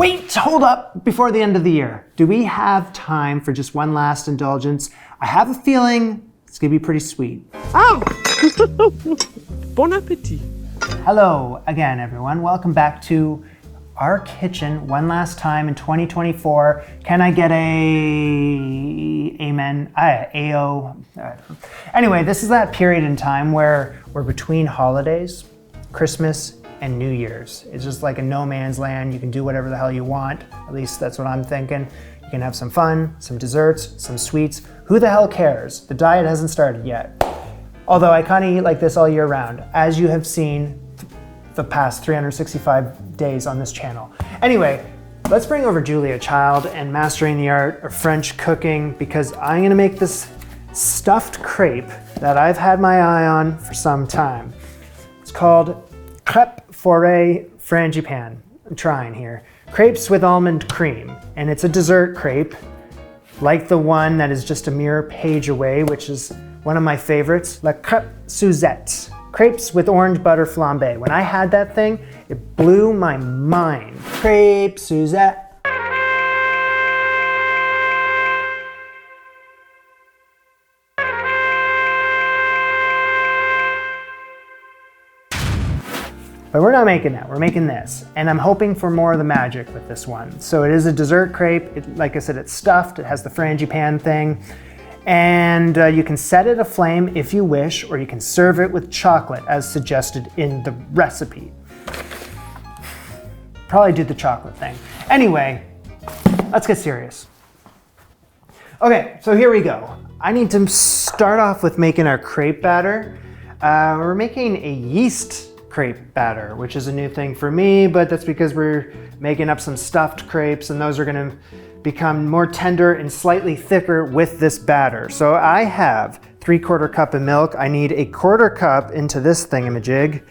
Wait, hold up, before the end of the year. Do we have time for just one last indulgence? I have a feeling it's gonna be pretty sweet. Oh! Bon appetit. Hello again, everyone. Welcome back to our kitchen one last time in 2024. Can I get a amen? AO. Anyway, this is that period in time where we're between holidays, Christmas, and New Year's. It's just like a no man's land. You can do whatever the hell you want. At least that's what I'm thinking. You can have some fun, some desserts, some sweets. Who the hell cares? The diet hasn't started yet. Although I kind of eat like this all year round, as you have seen the past 365 days on this channel. Anyway, let's bring over Julia Child and Mastering the Art of French Cooking, because I'm gonna make this stuffed crepe that I've had my eye on for some time. It's called crepe fourrée Frangipane. I'm trying here. Crepes with almond cream, and it's a dessert crepe, like the one that is just a mere page away, which is one of my favorites, La Crepe Suzette. Crepes with orange butter flambé. When I had that thing, it blew my mind. Crepe Suzette. But we're not making that, we're making this. And I'm hoping for more of the magic with this one. So it is a dessert crepe. Like I said, it's stuffed. It has the frangipane thing. And you can set it aflame if you wish, or you can serve it with chocolate as suggested in the recipe. Probably do the chocolate thing. Anyway, let's get serious. Okay, so here we go. I need to start off with making our crepe batter. We're making a yeast crepe batter, which is a new thing for me, but that's because we're making up some stuffed crepes, and those are gonna become more tender and slightly thicker with this batter. So I have 3/4 cup of milk. I need 1/4 cup into this thingamajig,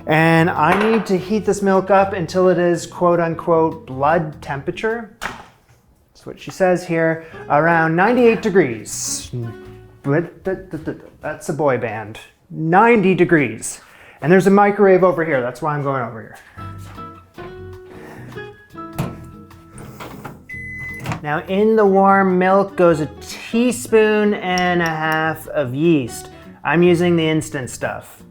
and I need to heat this milk up until it is quote unquote blood temperature. That's what she says here, around 98 degrees. That's a boy band. 90 degrees. And there's a microwave over here. That's why I'm going over here. Now in the warm milk goes 1.5 teaspoons of yeast. I'm using the instant stuff.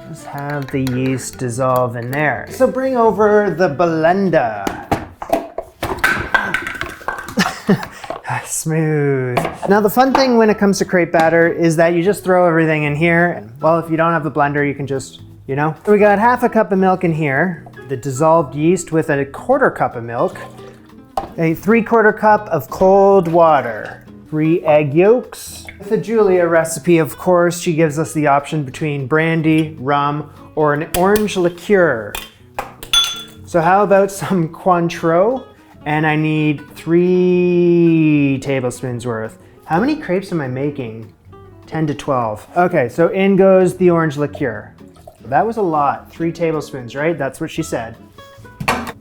Just have the yeast dissolve in there. So bring over the blender. Smooth. Now the fun thing when it comes to crepe batter is that you just throw everything in here. And, well, if you don't have the blender, you can just, you know. So we got 1/2 cup of milk in here, the dissolved yeast with 1/4 cup of milk, a 3/4 cup of cold water, 3 egg yolks. With the Julia recipe, of course, she gives us the option between brandy, rum, or an orange liqueur. So how about some Cointreau? And I need 3 tablespoons worth. How many crepes am I making? 10 to 12. Okay, so in goes the orange liqueur. That was a lot, 3 tablespoons, right? That's what she said.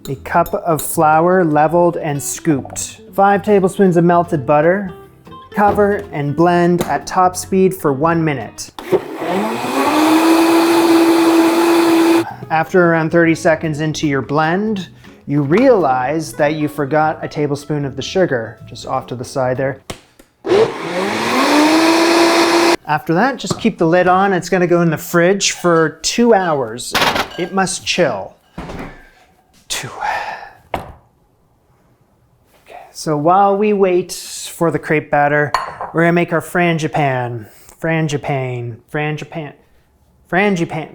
A cup of flour leveled and scooped. 5 tablespoons of melted butter. Cover and blend at top speed for 1 minute. After around 30 seconds into your blend, you realize that you forgot a tablespoon of the sugar, just off to the side there. After that, just keep the lid on. It's gonna go in the fridge for 2 hours. It must chill. 2. Okay, so while we wait for the crepe batter, we're gonna make our frangipane,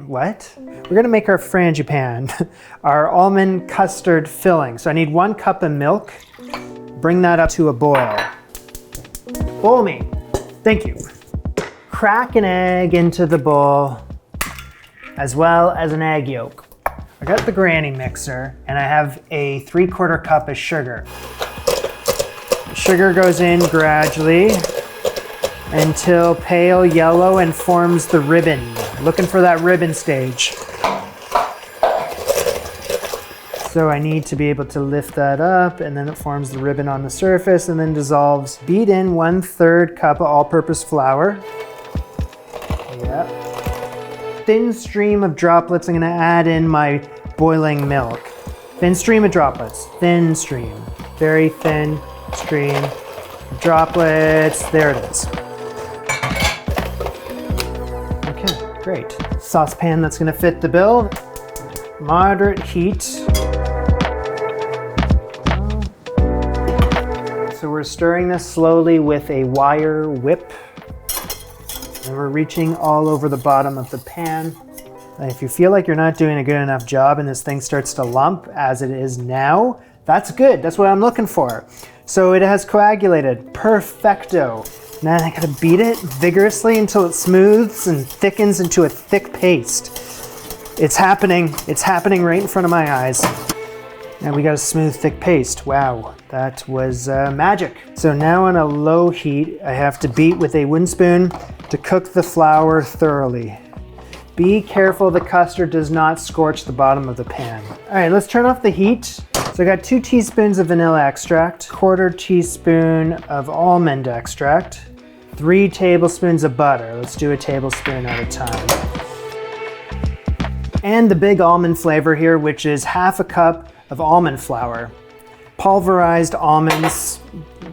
what? We're gonna make our frangipane, our almond custard filling. So I need 1 cup of milk. Bring that up to a boil. Bowl me, thank you. Crack an egg into the bowl, as well as an egg yolk. I got the granny mixer, and I have a 3/4 cup of sugar. Sugar goes in gradually until pale yellow and forms the ribbon. Looking for that ribbon stage. So I need to be able to lift that up, and then it forms the ribbon on the surface and then dissolves. Beat in 1/3 cup of all-purpose flour. Yep. Thin stream of droplets. I'm gonna add in my boiling milk. Thin stream of droplets, thin stream, very thin stream of droplets. There it is. Okay, great. Saucepan that's gonna fit the bill. Moderate heat. So we're stirring this slowly with a wire whip. And we're reaching all over the bottom of the pan. And if you feel like you're not doing a good enough job and this thing starts to lump as it is now, that's good. That's what I'm looking for. So it has coagulated. Perfecto. Now I gotta beat it vigorously until it smooths and thickens into a thick paste. It's happening. It's happening right in front of my eyes. And we got a smooth, thick paste. Wow, that was magic. So now on a low heat, I have to beat with a wooden spoon to cook the flour thoroughly. Be careful the custard does not scorch the bottom of the pan. All right, let's turn off the heat. So I got 2 teaspoons of vanilla extract, 1/4 teaspoon of almond extract, 3 tablespoons of butter. Let's do a tablespoon at a time. And the big almond flavor here, which is 1/2 cup of almond flour. Pulverized almonds,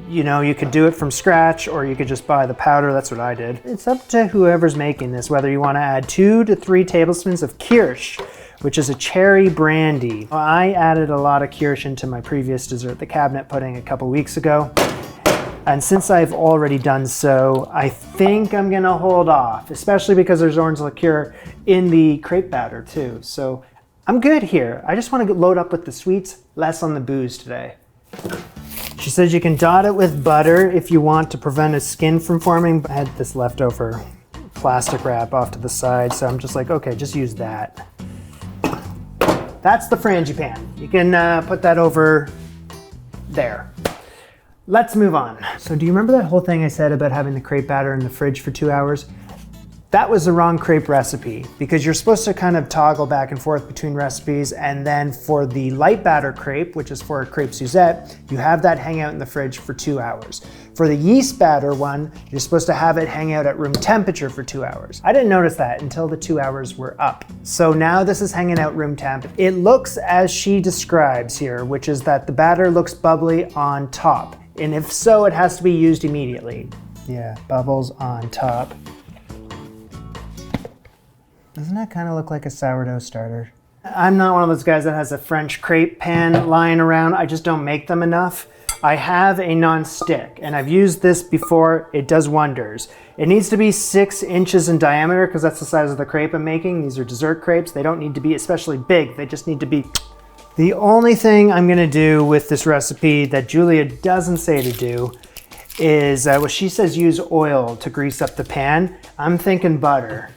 you know, you could do it from scratch or you could just buy the powder. That's what I did. It's up to whoever's making this, whether you want to add 2 to 3 tablespoons of kirsch, which is a cherry brandy. I added a lot of kirsch into my previous dessert, the cabinet pudding, a couple weeks ago. And since I've already done so, I think I'm gonna hold off, especially because there's orange liqueur in the crepe batter too. So I'm good here. I just want to load up with the sweets, less on the booze today. She says you can dot it with butter if you want to prevent a skin from forming. I had this leftover plastic wrap off to the side, so I'm just like, okay, just use that. That's the Frangipane. You can put that over there. Let's move on. So do you remember that whole thing I said about having the crepe batter in the fridge for 2 hours? That was the wrong crepe recipe because you're supposed to kind of toggle back and forth between recipes, and then for the light batter crepe, which is for a crepe Suzette, you have that hang out in the fridge for 2 hours. For the yeast batter one, you're supposed to have it hang out at room temperature for 2 hours. I didn't notice that until the 2 hours were up. So now this is hanging out room temp. It looks as she describes here, which is that the batter looks bubbly on top. And if so, it has to be used immediately. Yeah, bubbles on top. Doesn't that kind of look like a sourdough starter? I'm not one of those guys that has a French crepe pan lying around. I just don't make them enough. I have a non-stick and I've used this before. It does wonders. It needs to be 6 inches in diameter because that's the size of the crepe I'm making. These are dessert crepes. They don't need to be especially big. They just need to be. The only thing I'm gonna do with this recipe that Julia doesn't say to do is, well, she says use oil to grease up the pan. I'm thinking butter.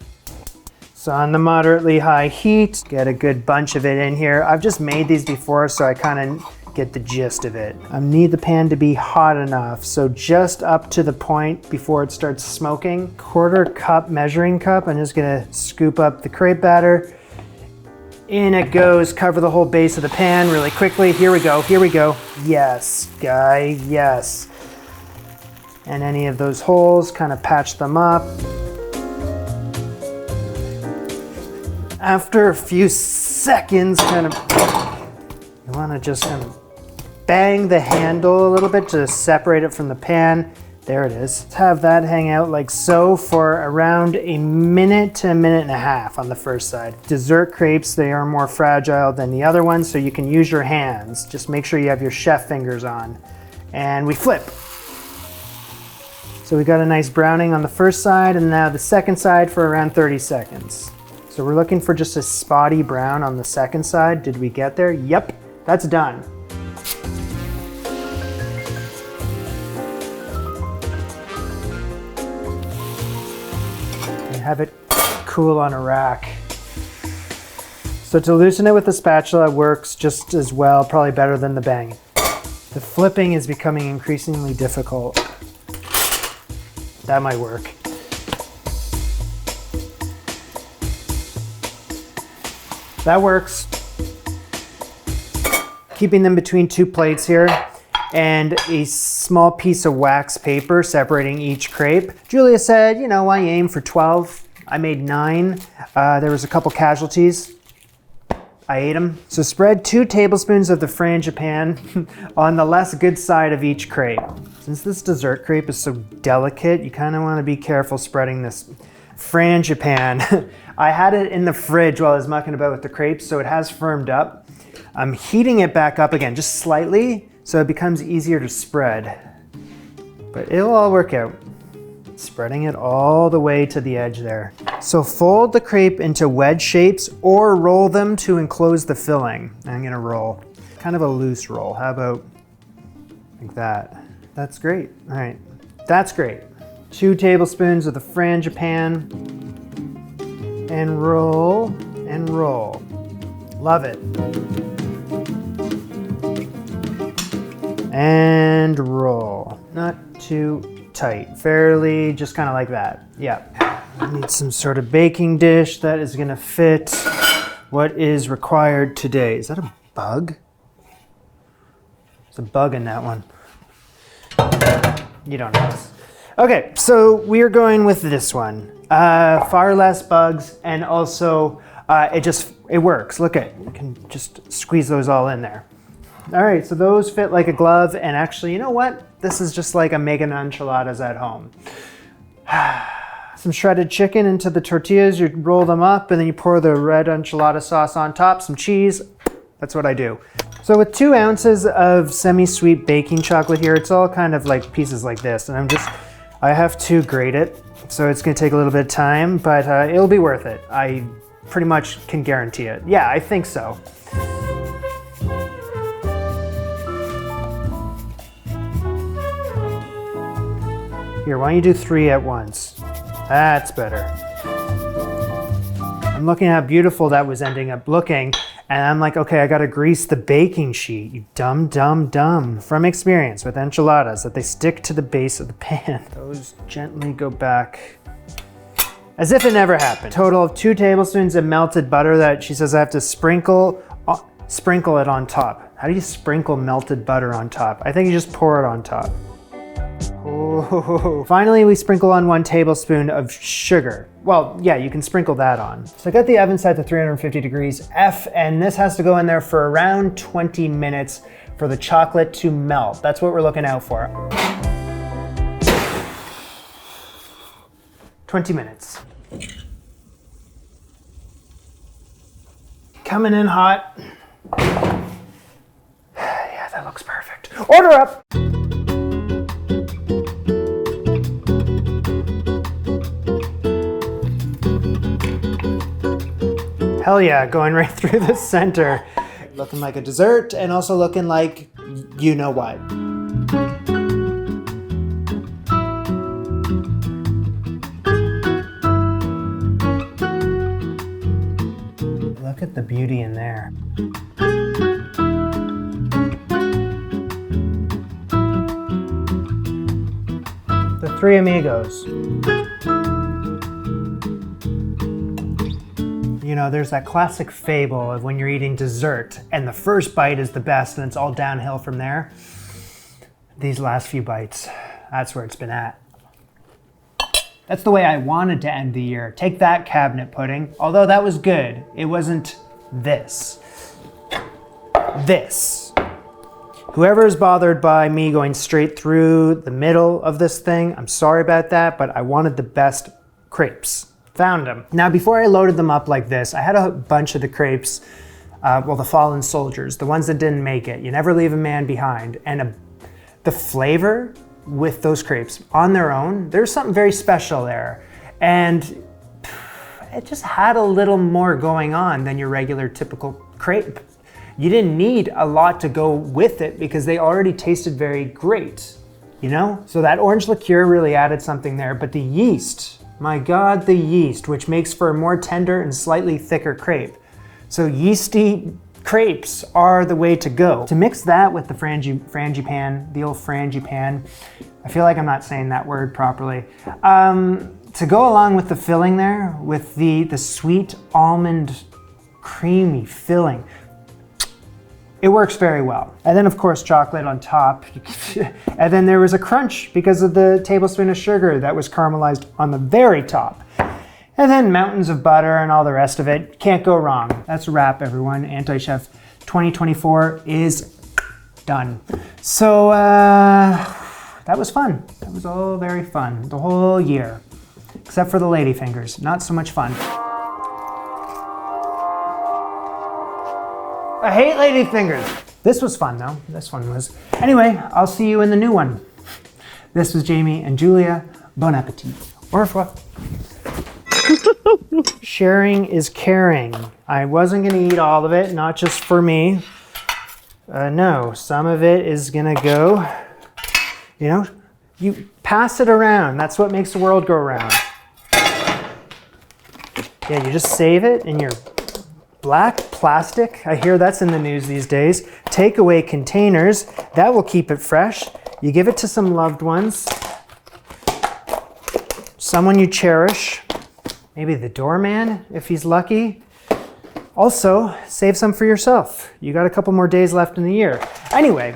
So on the moderately high heat, get a good bunch of it in here. I've just made these before, so I kind of get the gist of it. I need the pan to be hot enough, so just up to the point before it starts smoking. 1/4 cup measuring cup. I'm just gonna scoop up the crepe batter. In it goes, cover the whole base of the pan really quickly. Here we go, here we go. Yes, guy, yes. And any of those holes, kind of patch them up. After a few seconds, kind of, you want to just kind of bang the handle a little bit to separate it from the pan. There it is. Let's have that hang out like so for around a minute to a minute and a half on the first side. Dessert crepes, they are more fragile than the other ones, so you can use your hands. Just make sure you have your chef fingers on. And we flip. So we got a nice browning on the first side, and now the second side for around 30 seconds. So we're looking for just a spotty brown on the second side. Did we get there? Yep, that's done. And have it cool on a rack. So to loosen it with the spatula works just as well, probably better than the bang. The flipping is becoming increasingly difficult. That might work. That works. Keeping them between 2 plates here and a small piece of wax paper separating each crepe. Julia said, you know, why aim for 12? I made 9. There was a couple casualties. I ate them. So spread 2 tablespoons of the Frangipane on the less good side of each crepe. Since this dessert crepe is so delicate, you kind of want to be careful spreading this Frangipane. I had it in the fridge while I was mucking about with the crepes, so it has firmed up. I'm heating it back up again, just slightly, so it becomes easier to spread. But it'll all work out. Spreading it all the way to the edge there. So fold the crepe into wedge shapes or roll them to enclose the filling. I'm gonna roll, kind of a loose roll. How about like that? That's great, all right. That's great. 2 tablespoons of the Frangipane and roll and roll. Love it. And roll, not too tight, fairly just kind of like that. Yeah. I need some sort of baking dish that is gonna fit what is required today. Is that a bug? There's a bug in that one. You don't know this. Okay, so we're going with this one. Far less bugs, and also it works. Look at, you can just squeeze those all in there. All right, so those fit like a glove, and actually, you know what? This is just like I'm making enchiladas at home. Some shredded chicken into the tortillas, you roll them up, and then you pour the red enchilada sauce on top, some cheese. That's what I do. So with 2 ounces of semi-sweet baking chocolate here, it's all kind of like pieces like this, and I have to grate it, so it's gonna take a little bit of time, but it'll be worth it. I pretty much can guarantee it. Yeah, I think so. Here, why don't you do 3 at once? That's better. I'm looking at how beautiful that was ending up looking, and I'm like, okay, I gotta grease the baking sheet. You dumb. From experience with enchiladas, that they stick to the base of the pan. Those gently go back as if it never happened. Total of 2 tablespoons of melted butter that she says I have to sprinkle it on top. How do you sprinkle melted butter on top? I think you just pour it on top. Oh. Finally, we sprinkle on 1 tablespoon of sugar. Well, yeah, you can sprinkle that on. So I got the oven set to 350 degrees F, and this has to go in there for around 20 minutes for the chocolate to melt. That's what we're looking out for. 20 minutes. Coming in hot. Yeah, that looks perfect. Order up! Hell yeah, going right through the center. Looking like a dessert and also looking like you know what. Look at the beauty in there. The 3 amigos. You know, there's that classic fable of when you're eating dessert and the first bite is the best and it's all downhill from there. These last few bites, that's where it's been at. That's the way I wanted to end the year. Take that, cabinet pudding. Although that was good, it wasn't this. This. Whoever is bothered by me going straight through the middle of this thing, I'm sorry about that, but I wanted the best crepes. Found them. Now, before I loaded them up like this, I had a bunch of the crepes, the fallen soldiers, the ones that didn't make it. You never leave a man behind. And the flavor with those crepes on their own, there's something very special there. And it just had a little more going on than your regular typical crepe. You didn't need a lot to go with it because they already tasted very great, you know? So that orange liqueur really added something there, but the yeast, my God, the yeast, which makes for a more tender and slightly thicker crepe. So yeasty crepes are the way to go. To mix that with the Frangipane, the old Frangipane, I feel like I'm not saying that word properly. To go along with the filling there, with the sweet almond creamy filling, it works very well. And then of course chocolate on top. And then there was a crunch because of the tablespoon of sugar that was caramelized on the very top. And then mountains of butter and all the rest of it. Can't go wrong. That's a wrap, everyone. Anti-Chef 2024 is done. So that was fun. That was all very fun. The whole year. Except for the lady fingers. Not so much fun. I hate lady fingers. This was fun though. This one was. Anyway, I'll see you in the new one. This was Jamie and Julia. Bon appetit. Au revoir. Sharing is caring. I wasn't gonna eat all of it, not just for me. No, some of it is gonna go, you pass it around. That's what makes the world go around. Yeah, you just save it in your black plastic. I hear that's in the news these days. Takeaway containers, that will keep it fresh. You give it to some loved ones, someone you cherish, maybe the doorman if he's lucky. Also, save some for yourself. You got a couple more days left in the year. Anyway,